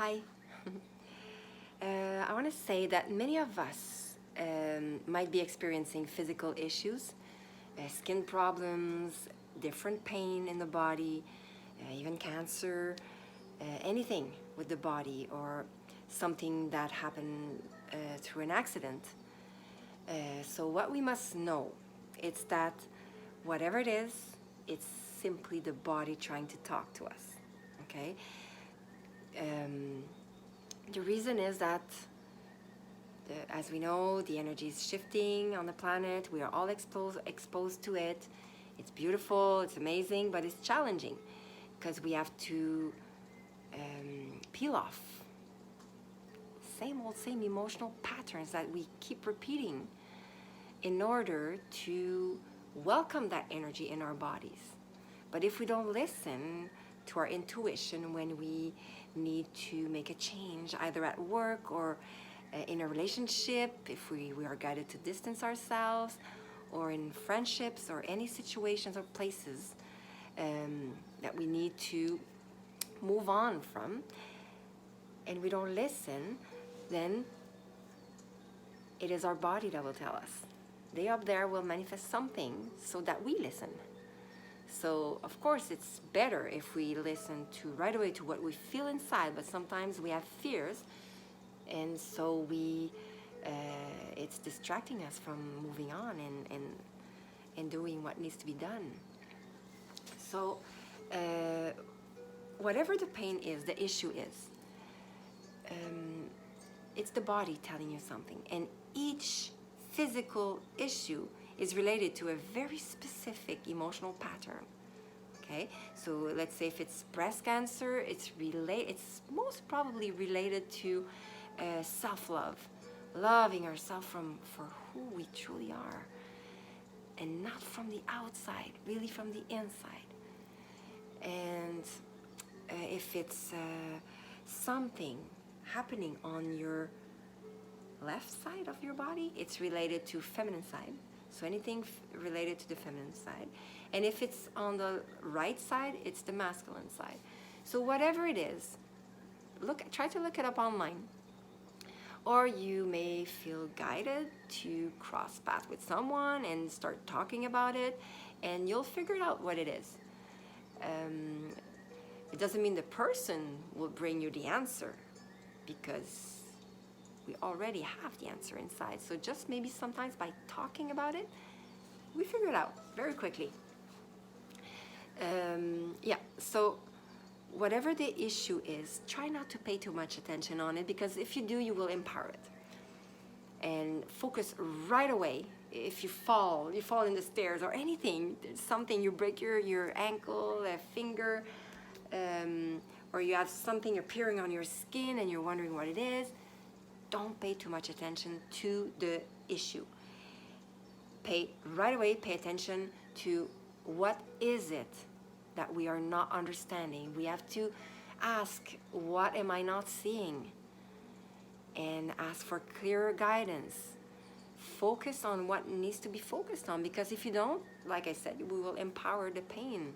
Hi. I want to say that many of us might be experiencing physical issues, skin problems, different pain in the body, even cancer, anything with the body or something that happened through an accident. So what we must know is that whatever it is, it's simply the body trying to talk to us. Okay. The reason is that, as we know, the energy is shifting on the planet. We are all exposed to it. It's beautiful, it's amazing, but it's challenging because we have to peel off same emotional patterns that we keep repeating in order to welcome that energy in our bodies. But if we don't listen to our intuition when we need to make a change, either at work or in a relationship, if we are guided to distance ourselves, or in friendships or any situations or places that we need to move on from, and we don't listen, then it is our body that will tell us. They up there will manifest something so that we listen. So of course it's better if we listen to right away to what we feel inside, but sometimes we have fears, and so it's distracting us from moving on and doing what needs to be done. So whatever the pain is, the issue is, it's the body telling you something, and each physical issue is related to a very specific emotional pattern. Okay, so let's say if it's breast cancer, it's most probably related to self-love, loving ourselves for who we truly are, and not from the outside, really from the inside. And if it's something happening on your left side of your body, it's related to feminine side. So anything related to the feminine side. And if it's on the right side, it's the masculine side. So whatever it is, try to look it up online. Or you may feel guided to cross paths with someone and start talking about it, and you'll figure out what it is. It doesn't mean the person will bring you the answer, because we already have the answer inside. So just maybe sometimes by talking about it, we figure it out very quickly. So whatever the issue is, try not to pay too much attention on it, because if you do, you will empower it. And focus right away. If you fall in the stairs or anything, something, you break your ankle, a finger, or you have something appearing on your skin and you're wondering what it is, don't pay too much attention to the issue. Pay attention to what is it that we are not understanding. We have to ask, what am I not seeing? And ask for clearer guidance. Focus on what needs to be focused on, because if you don't, like I said, we will empower the pain.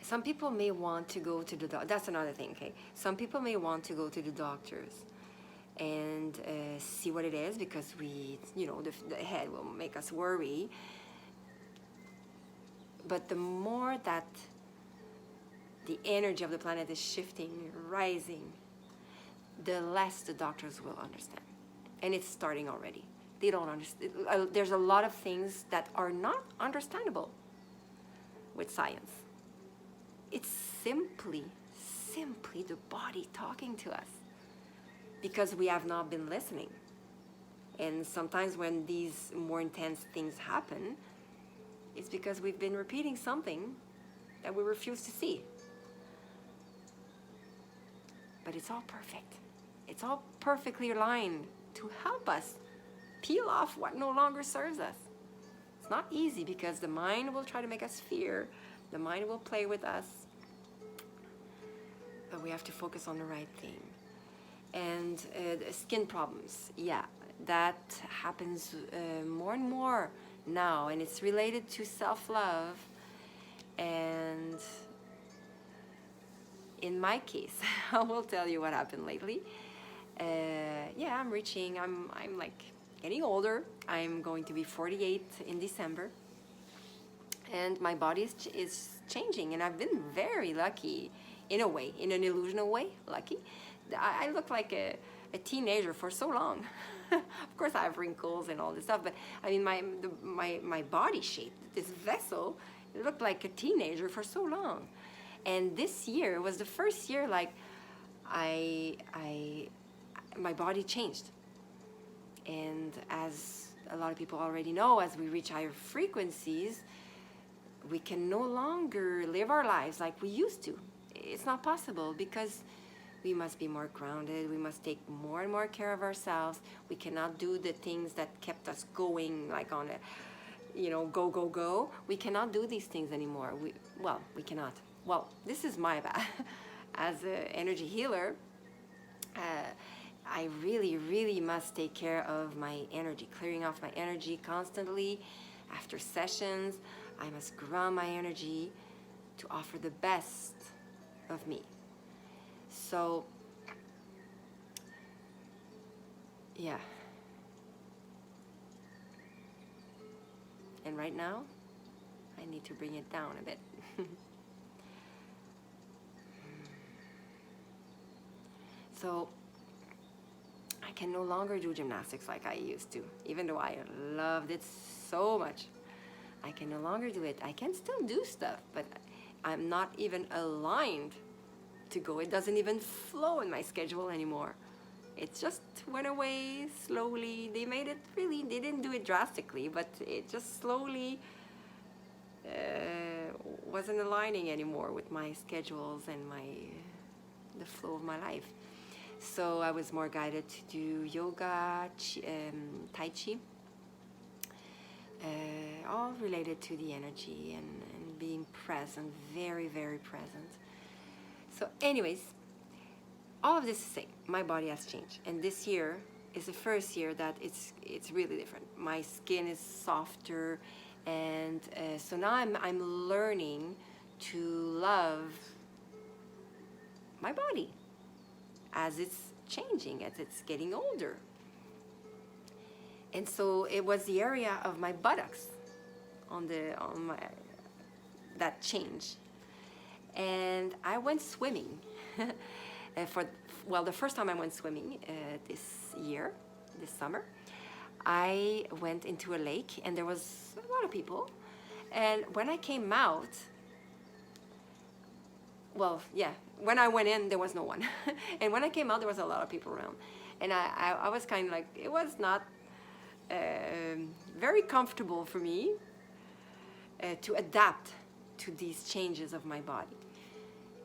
Some people may want to go to the doctor. That's another thing, okay? Some people may want to go to the doctors and see what it is, because the head will make us worry. But the more that the energy of the planet is shifting, rising, the less the doctors will understand. And it's starting already. They don't understand. There's a lot of things that are not understandable with science. It's simply the body talking to us, because we have not been listening. And sometimes when these more intense things happen, it's because we've been repeating something that we refuse to see. But it's all perfect. It's all perfectly aligned to help us peel off what no longer serves us. It's not easy, because the mind will try to make us fear. The mind will play with us. But we have to focus on the right thing. And skin problems, that happens more and more now, and it's related to self-love. And in my case, I will tell you what happened lately. Yeah, I'm like getting older. I'm going to be 48 in December. And my body is changing, and I've been very lucky in a way, in an illusional way, lucky. I look like a teenager for so long. Of course, I have wrinkles and all this stuff, but I mean, my body shape, this vessel, it looked like a teenager for so long. And this year was the first year like my body changed. And as a lot of people already know, as we reach higher frequencies, we can no longer live our lives like we used to. It's not possible because we must be more grounded. We must take more and more care of ourselves. We cannot do the things that kept us going, like on a, go, go, go. We cannot do these things anymore. We cannot. Well, this is my bad. As an energy healer, I really, really must take care of my energy, clearing off my energy constantly. After sessions, I must ground my energy to offer the best of me. So, yeah. And right now, I need to bring it down a bit. So, I can no longer do gymnastics like I used to, even though I loved it so much. I can no longer do it. I can still do stuff, but I'm not even aligned to go. It doesn't even flow in my schedule anymore. It just went away slowly. They didn't do it drastically, but it just slowly wasn't aligning anymore with my schedules and the flow of my life. So I was more guided to do yoga, Tai Chi, all related to the energy and being present, very, very present. So anyways, all of this to say, my body has changed. And this year is the first year that it's really different. My skin is softer, and so now I'm learning to love my body as it's changing, as it's getting older. And so it was the area of my buttocks that changed. And I went swimming. The first time I went swimming this summer, I went into a lake and there was a lot of people. And when I came out, when I went in, there was no one. And when I came out, there was a lot of people around. And I was kind of like, it was not very comfortable for me to adapt to these changes of my body.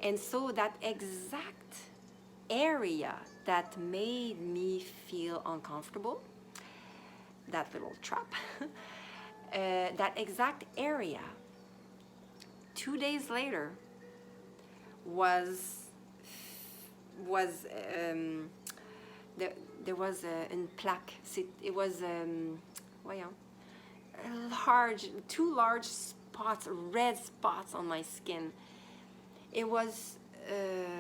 And so that exact area that made me feel uncomfortable, that little trap, that exact area, 2 days later, there was une plaque. It was two large spots, red spots on my skin. It was,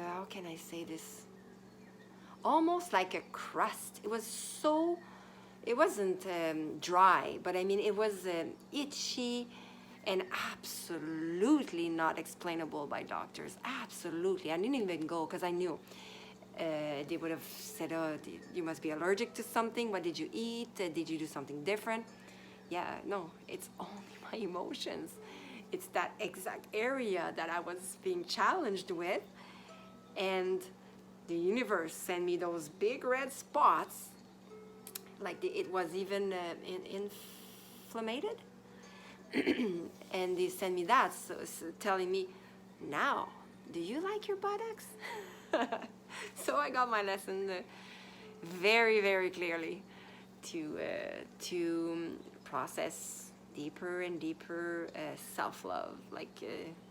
how can I say this? Almost like a crust. It wasn't dry, but I mean, it was itchy and absolutely not explainable by doctors. Absolutely. I didn't even go because I knew. They would have said, oh, you must be allergic to something. What did you eat? Did you do something different? Yeah, no, it's only my emotions. It's that exact area that I was being challenged with. And the universe sent me those big red spots, like it was even inflamed. And they sent me that, so telling me, now, do you like your buttocks? So I got my lesson very, very clearly to process deeper and deeper self-love.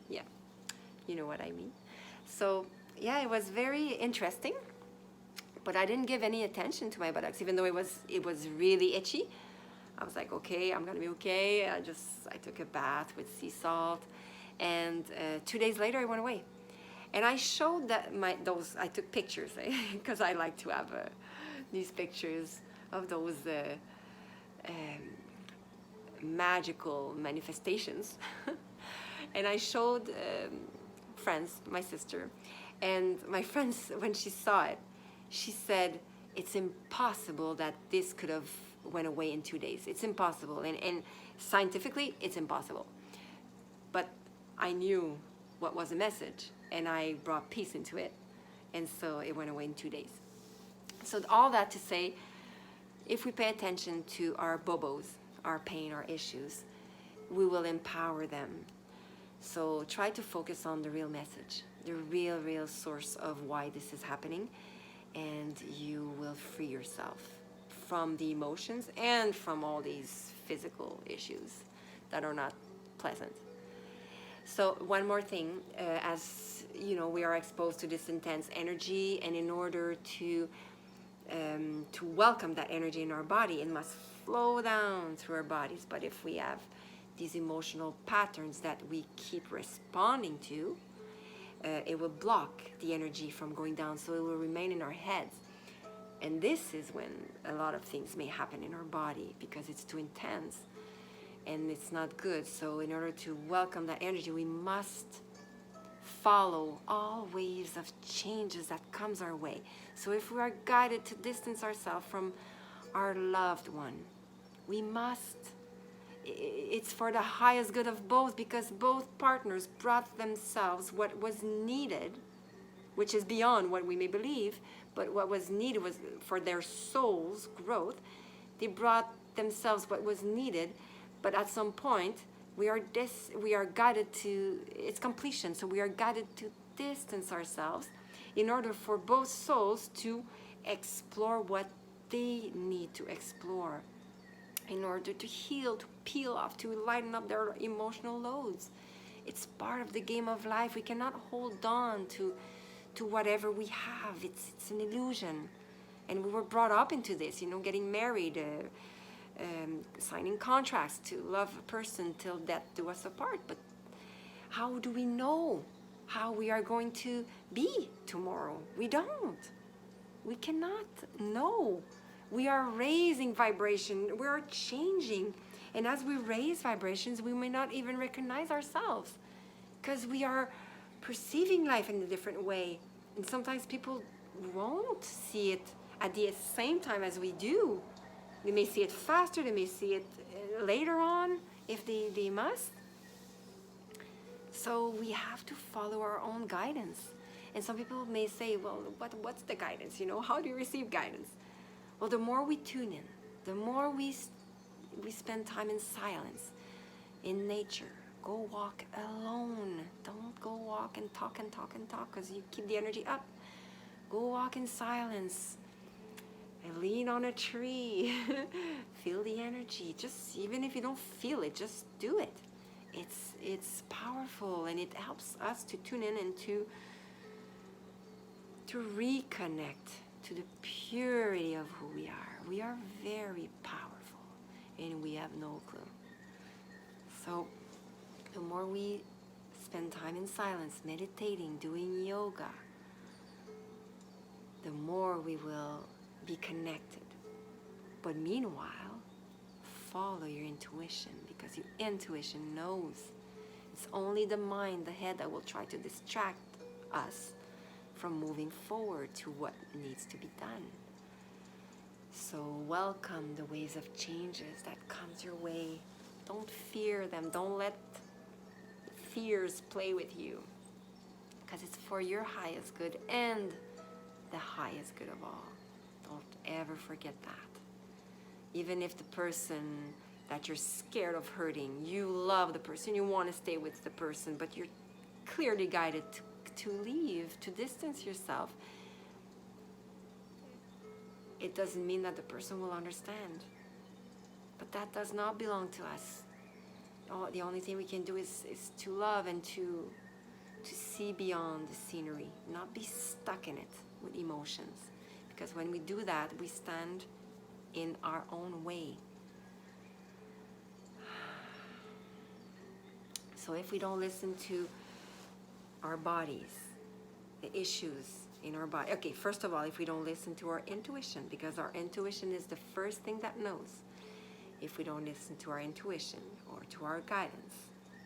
You know what I mean. So yeah, it was very interesting, but I didn't give any attention to my buttocks, even though it was really itchy. I was like, okay, I'm gonna be okay. I took a bath with sea salt, and 2 days later it went away. And I showed that I took pictures because I like to have these pictures of those magical manifestations. And I showed friends, my sister, and my friends, when she saw it, she said, it's impossible that this could have went away in 2 days. It's impossible. And scientifically, it's impossible. But I knew what was the message, and I brought peace into it. And so it went away in 2 days. So all that to say, if we pay attention to our bobos, our pain, our issues, we will empower them. So try to focus on the real message, the real source of why this is happening, and you will free yourself from the emotions and from all these physical issues that are not pleasant. So one more thing, as you know, we are exposed to this intense energy, and in order to welcome that energy in our body, it must flow down through our bodies. But if we have these emotional patterns that we keep responding to, it will block the energy from going down, so it will remain in our heads. And this is when a lot of things may happen in our body, because it's too intense and it's not good. So in order to welcome that energy, we must follow all waves of changes that comes our way. So if we are guided to distance ourselves from our loved one, we must. It's for the highest good of both, because both partners brought themselves what was needed, which is beyond what we may believe, but what was needed was for their soul's growth. They brought themselves what was needed, but at some point we are guided to its completion. So we are guided to distance ourselves in order for both souls to explore what they need to explore, in order to heal, to peel off, to lighten up their emotional loads. It's part of the game of life. We cannot hold on to whatever we have. It's an illusion. And we were brought up into this, getting married, signing contracts to love a person till death do us apart. But how do we know how we are going to be tomorrow? We don't. We cannot know. We are raising vibration. We are changing. And as we raise vibrations, we may not even recognize ourselves, because we are perceiving life in a different way. And sometimes people won't see it at the same time as we do. They may see it faster. They may see it later on if they must. So we have to follow our own guidance. And some people may say, well, what's the guidance? How do you receive guidance? Well, the more we tune in, the more we spend time in silence, in nature. Go walk alone. Don't go walk and talk, because you keep the energy up. Go walk in silence. And lean on a tree. Feel the energy. Just, even if you don't feel it, just do it. It's powerful, and it helps us to tune in and to reconnect to the purity of who we are. We are very powerful, and we have no clue. So the more we spend time in silence, meditating, doing yoga, the more we will be connected. But meanwhile, follow your intuition, because your intuition knows. It's only the mind, the head, that will try to distract us from moving forward to what needs to be done. So welcome the waves of changes that comes your way. Don't fear them. Don't let fears play with you, because it's for your highest good and the highest good of all. Don't ever forget that. Even if the person that you're scared of hurting, you love the person, you want to stay with the person, but you're clearly guided to leave, to distance yourself, it doesn't mean that the person will understand. But that does not belong to us. The only thing we can do is to love and to see beyond the scenery, not be stuck in it with emotions. Because when we do that, we stand in our own way. So if we don't listen to our bodies, the issues in our body. Okay, first of all, if we don't listen to our intuition, because our intuition is the first thing that knows. If we don't listen to our intuition or to our guidance,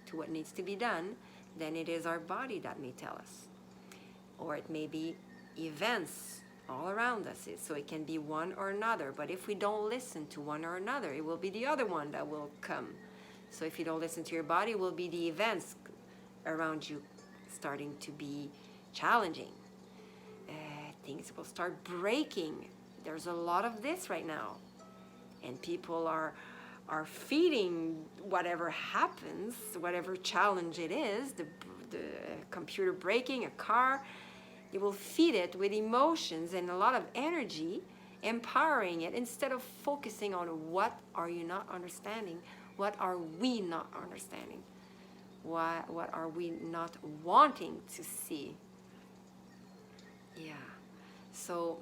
to what needs to be done, then it is our body that may tell us. Or it may be events all around us. So it can be one or another. But if we don't listen to one or another, it will be the other one that will come. So if you don't listen to your body, it will be the events around you starting to be challenging. Things will start breaking. There's a lot of this right now. And people are feeding whatever happens, whatever challenge it is, the computer breaking, a car, they will feed it with emotions and a lot of energy, empowering it, instead of focusing on what are you not understanding, what are we not understanding, what are we not wanting to see. Yeah, so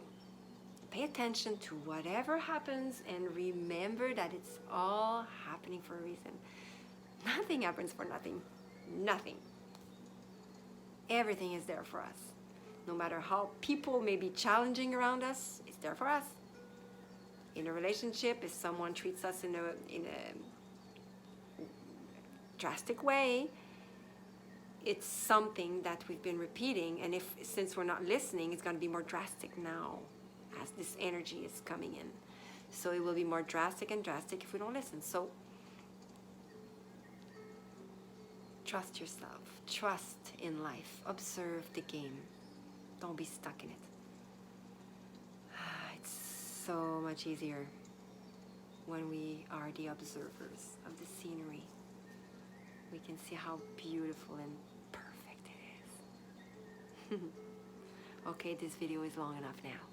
pay attention to whatever happens and remember that it's all happening for a reason. Nothing happens for nothing. Nothing. Everything is there for us. No matter how people may be challenging around us, it's there for us. In a relationship, if someone treats us in a drastic way, it's something that we've been repeating, and since we're not listening, it's going to be more drastic now as this energy is coming in. So it will be more drastic and drastic if we don't listen. So trust yourself. Trust in life. Observe the game. Don't be stuck in it. It's so much easier when we are the observers of the scenery. We can see how beautiful and perfect it is. Okay, this video is long enough now.